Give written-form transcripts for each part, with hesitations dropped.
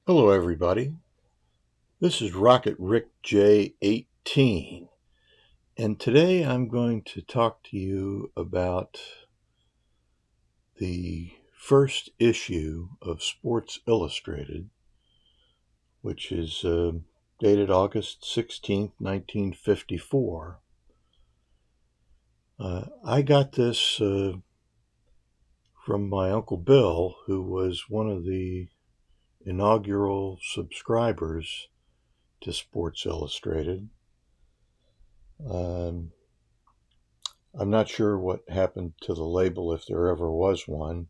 Hello, everybody. This is Rocket Rick J18, and today I'm going to talk to you about the first issue of Sports Illustrated, which is dated August 16th, 1954. I got this from my Uncle Bill, who was one of the inaugural subscribers to Sports Illustrated. I'm not sure what happened to the label, if there ever was one.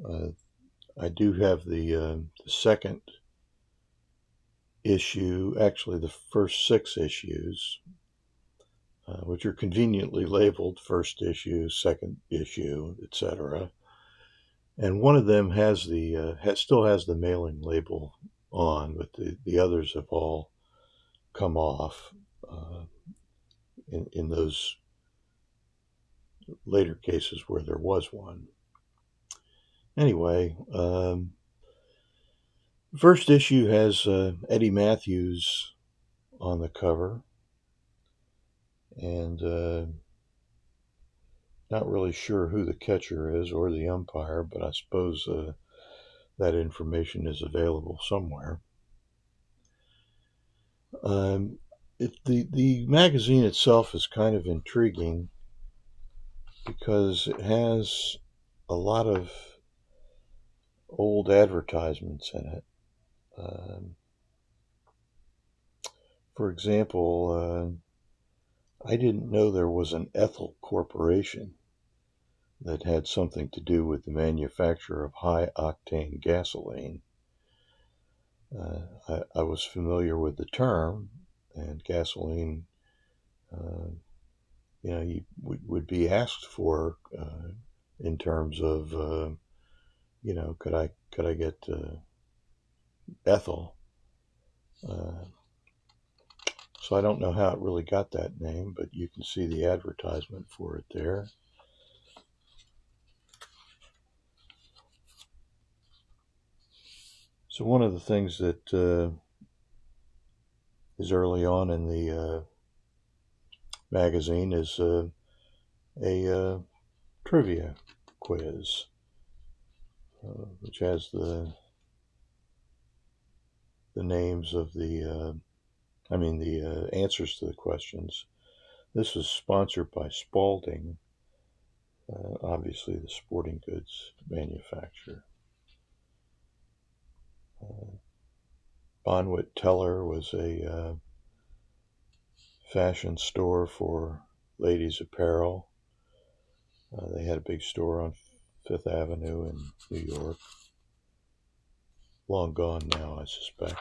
I do have the second issue, actually the first 6 issues, which are conveniently labeled first issue, second issue, etc. And one of them has still has the mailing label on, but the others have all come off in those later cases where there was one. Anyway, first issue has Eddie Mathews on the cover, and not really sure who the catcher is or the umpire, but I suppose that information is available somewhere. The magazine itself is kind of intriguing because it has a lot of old advertisements in it. For example, I didn't know there was an Ethel Corporation that had something to do with the manufacture of high-octane gasoline. I was familiar with the term, and gasoline, you would be asked for in terms of, could I get ethyl? So I don't know how it really got that name, but you can see the advertisement for it there. So one of the things that is early on in the magazine is a trivia quiz, which has the names of the answers to the questions. This was sponsored by Spalding, obviously the sporting goods manufacturer. Bonwit Teller was a fashion store for ladies' apparel. They had a big store on Fifth Avenue in New York. Long gone now, I suspect.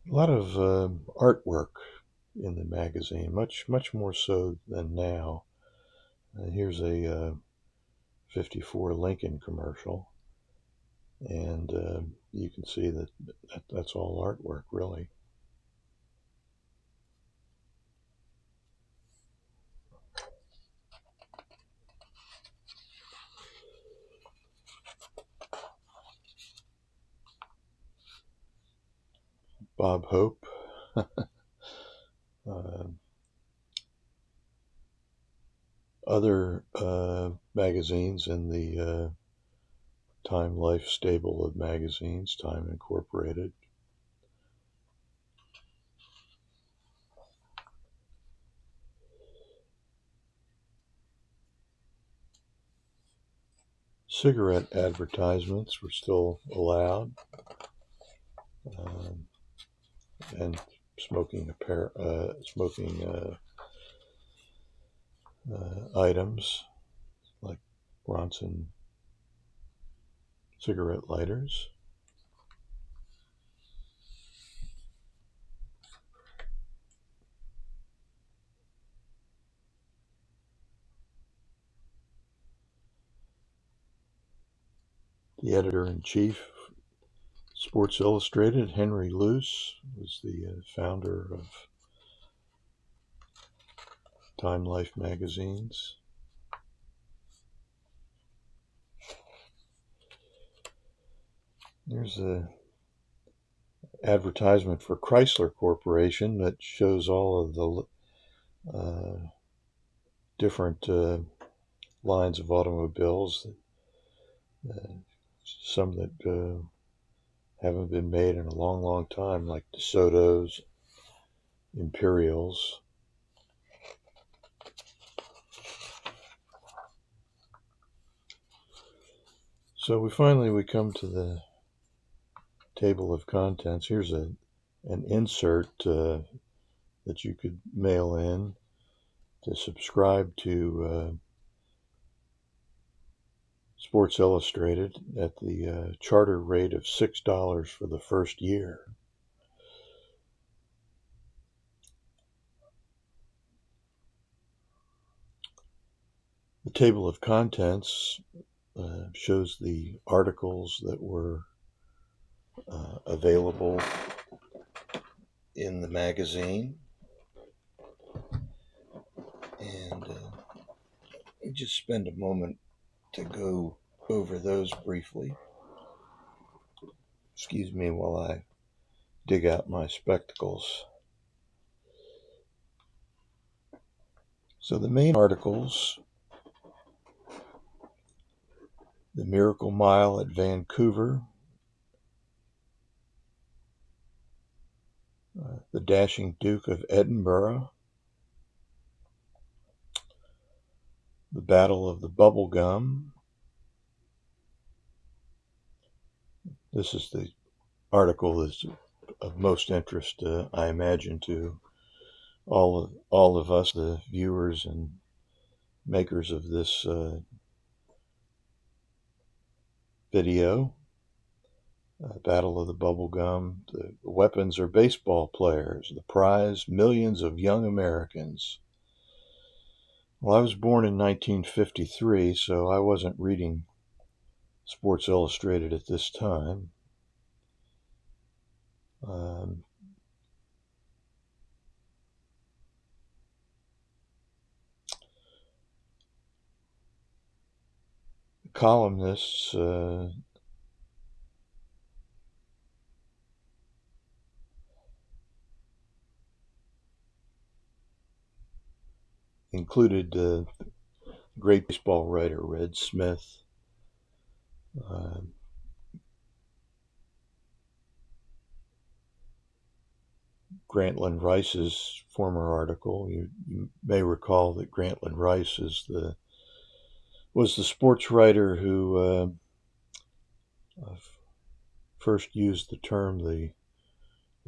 A lot of artwork in the magazine, much more so than now. Here's a 54 Lincoln commercial, and you can see that's all artwork, really. Bob Hope. Other magazines in the Time Life stable of magazines, Time Incorporated. Cigarette advertisements were still allowed, and smoking items like Bronson cigarette lighters. The editor-in-chief, Sports Illustrated, Henry Luce, was the founder of Time Life magazines. There's a advertisement for Chrysler Corporation that shows all of the different lines of automobiles, some that haven't been made in a long, long time, like DeSoto's, Imperials. So we come to the table of contents. Here's an insert that you could mail in to subscribe to Sports Illustrated at the charter rate of $6 for the first year. The table of contents shows the articles that were available in the magazine, and just spend a moment to go over those briefly. Excuse me while I dig out my spectacles. So the main articles: the Miracle Mile at Vancouver, the Dashing Duke of Edinburgh, the Battle of the Bubble Gum. This is the article that's of most interest, I imagine, to all of us, the viewers and makers of this video. Battle of the Bubble Gum. The weapons are baseball players. The prize, millions of young Americans. Well, I was born in 1953, so I wasn't reading Sports Illustrated at this time. The columnists included great baseball writer Red Smith, Grantland Rice's former article. You may recall that Grantland Rice was the sports writer who first used the term the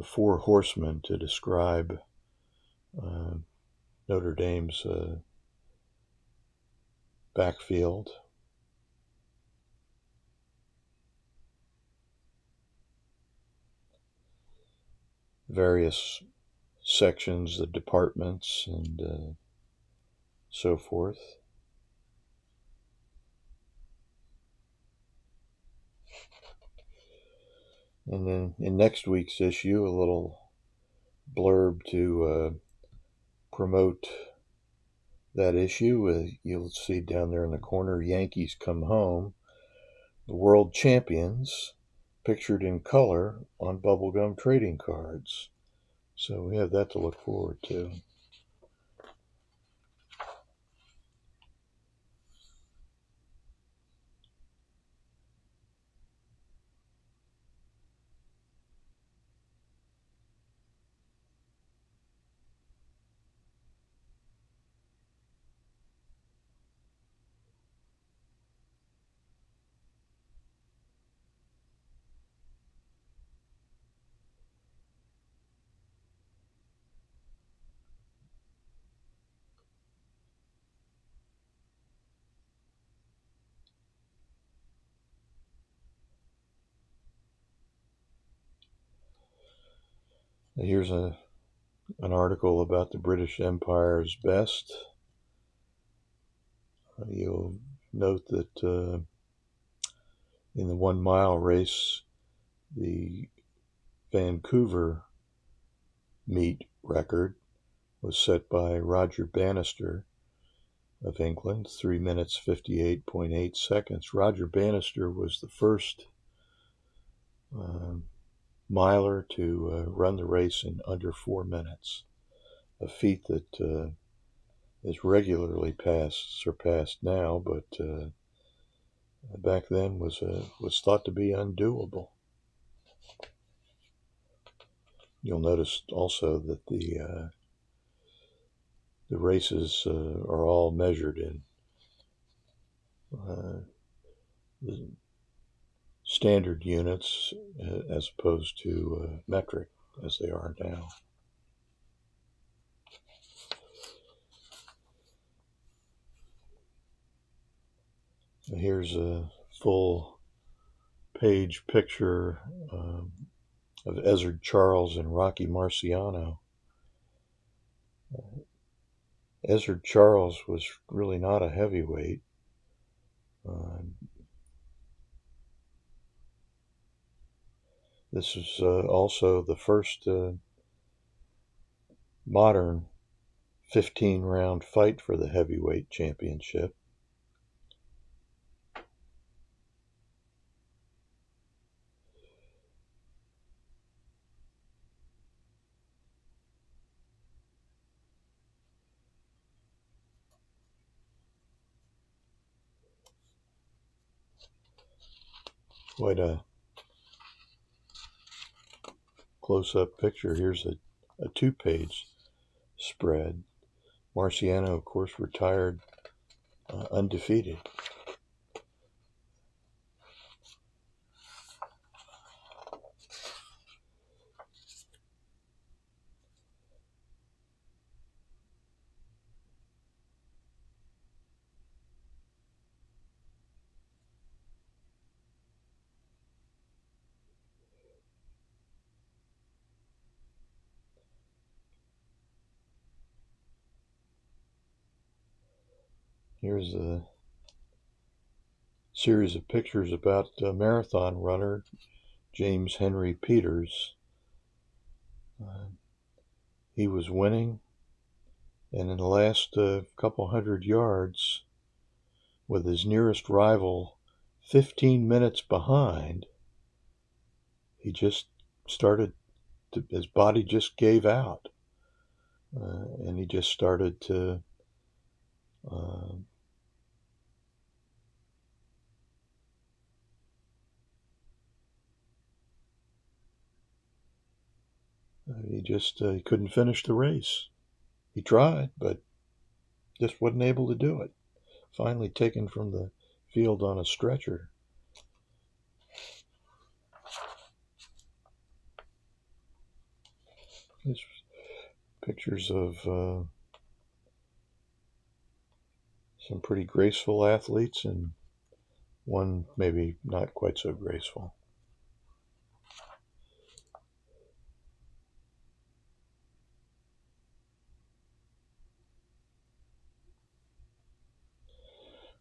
Four Horsemen to describe Notre Dame's backfield. Various sections, the departments, and so forth. And then in next week's issue, a little blurb to promote that issue. You'll see down there in the corner, Yankees come home, the world champions, pictured in color on bubblegum trading cards. So we have that to look forward to. Here's an article about the British Empire's best. You'll note that In the 1 mile race, the Vancouver meet record was set by Roger Bannister of England, 3 minutes 58.8 seconds. Roger Bannister was the first miler to run the race in under 4 minutes, a feat that is regularly surpassed now, but back then was thought to be undoable. You'll notice also that the races are all measured in the standard units as opposed to metric as they are now. And here's a full page picture of Ezzard Charles and Rocky Marciano. Ezzard Charles was really not a heavyweight. This is also the first modern 15-round fight for the heavyweight championship. Quite a close-up picture. Here's a 2-page spread. Marciano, of course, retired undefeated. Here's a series of pictures about marathon runner James Henry Peters. He was winning, and in the last couple hundred yards, with his nearest rival 15 minutes behind, he just started to, his body just gave out, and he just started to he couldn't finish the race. He tried, but just wasn't able to do it. Finally taken from the field on a stretcher. There's pictures of some pretty graceful athletes and one maybe not quite so graceful.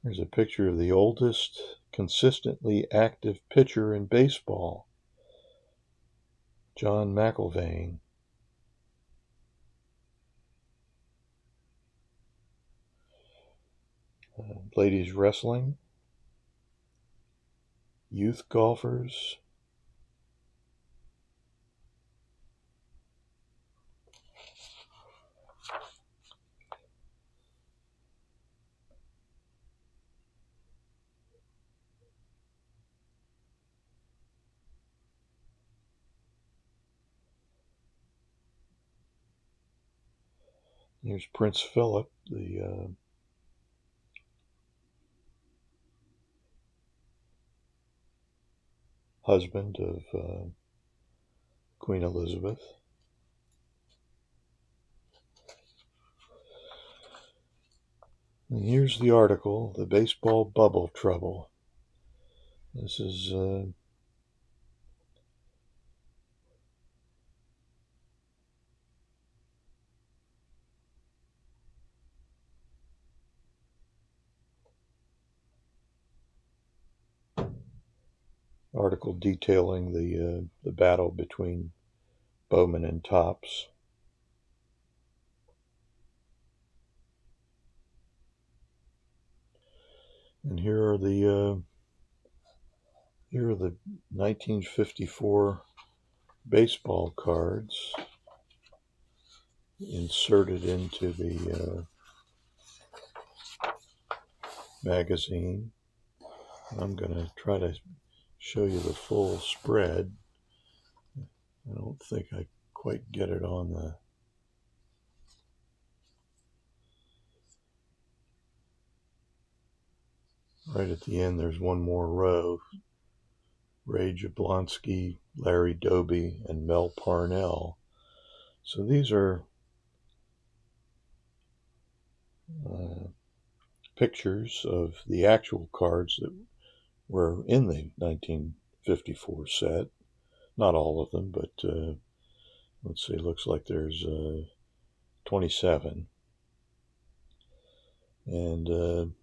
There's a picture of the oldest consistently active pitcher in baseball, John McIlvaine. Ladies wrestling, youth golfers, here's Prince Philip, the husband of Queen Elizabeth. And here's the article, The Baseball Bubble Trouble. This is article detailing the battle between Bowman and Topps. And here are the 1954 baseball cards inserted into the magazine. I'm going to try to show you the full spread. I don't think I quite get it on the... Right at the end, there's one more row. Ray Jablonski, Larry Doby, and Mel Parnell. So these are pictures of the actual cards that were in the 1954 set. Not all of them, but let's see, looks like there's 27. And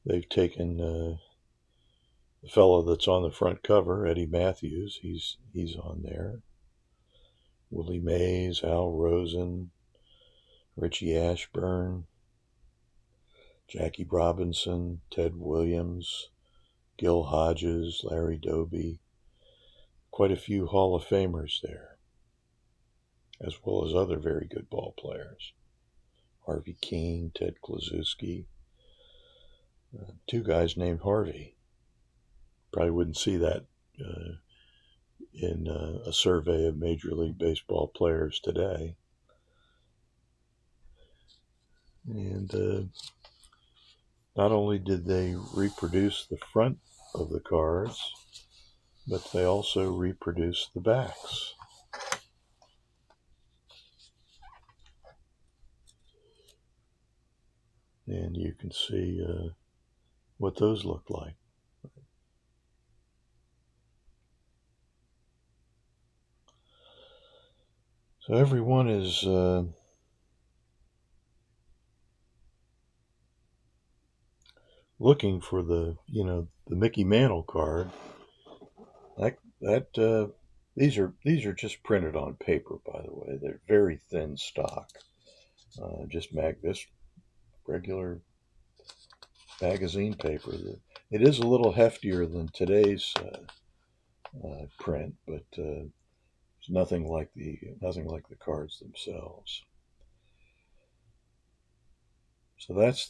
they've taken the fellow that's on the front cover, Eddie Mathews, he's on there. Willie Mays, Al Rosen, Richie Ashburn, Jackie Robinson, Ted Williams, Gil Hodges, Larry Doby. Quite a few Hall of Famers there, as well as other very good ball players. Harvey Keene, Ted Closeup, two guys named Harvey. Probably wouldn't see that in a survey of Major League Baseball players today. And not only did they reproduce the front of the cards, but they also reproduced the backs. And you can see what those look like. So everyone is looking for the Mickey Mantle card. These are just printed on paper, by the way. They're very thin stock. This regular magazine paper. It is a little heftier than today's print, but it's nothing like the cards themselves. So that's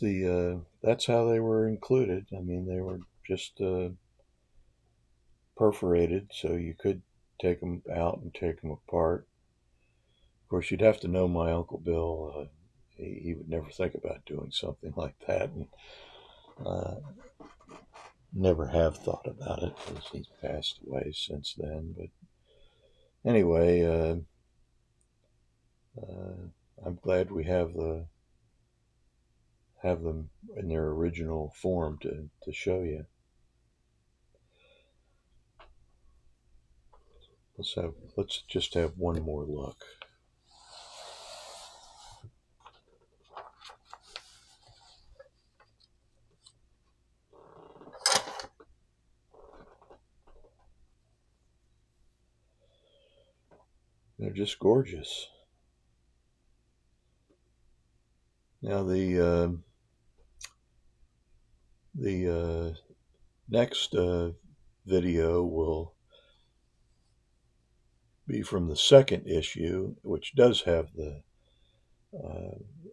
how they were included. I mean, they were just perforated, so you could take them out and take them apart. Of course, you'd have to know my Uncle Bill. He would never think about doing something like that, and never have thought about it because he's passed away since then. But anyway, I'm glad we have them in their original form to show you. Let's just have one more look. They're just gorgeous. Now the next video will be from the second issue, which does have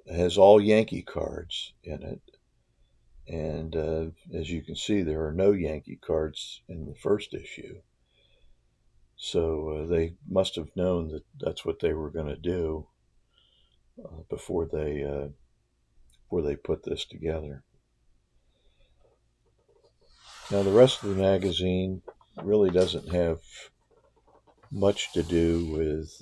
has all Yankee cards in it. And as you can see, there are no Yankee cards in the first issue. So they must have known that that's what they were going to do before they put this together. Now the rest of the magazine really doesn't have much to do with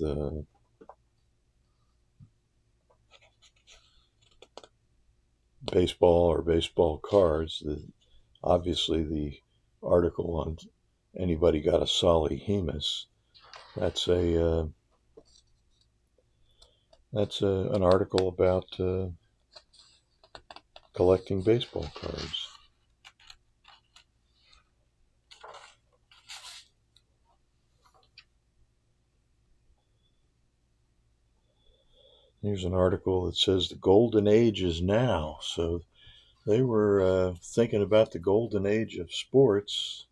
baseball or baseball cards. Obviously, the article on Anybody Got a Solly Hemus, that's an article about collecting baseball cards. Here's an article that says the golden age is now. So they were thinking about the golden age of sports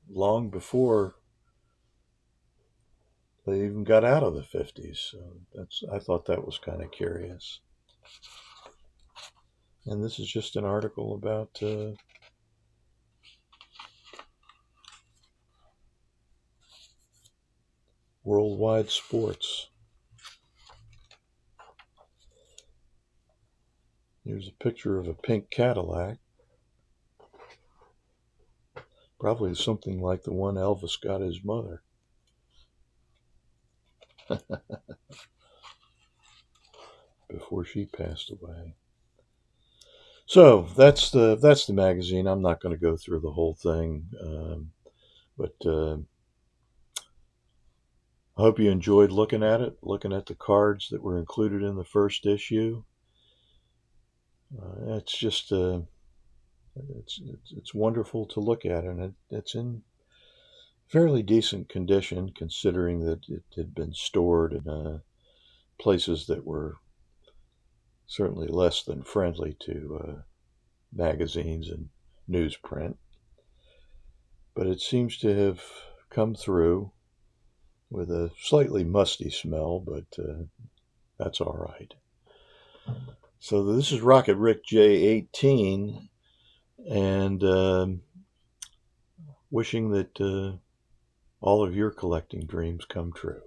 long before they even got out of the 50s. So I thought that was kind of curious. And this is just an article about worldwide sports. Here's a picture of a pink Cadillac. Probably something like the one Elvis got his mother. Before she passed away. So that's the magazine. I'm not going to go through the whole thing, but I hope you enjoyed looking at it, looking at the cards that were included in the first issue. It's just it's wonderful to look at, and it's in fairly decent condition considering that it had been stored in places that were certainly less than friendly to magazines and newsprint. But it seems to have come through with a slightly musty smell, but that's all right. So this is Rocket Rick J18, and wishing that all of your collecting dreams come true.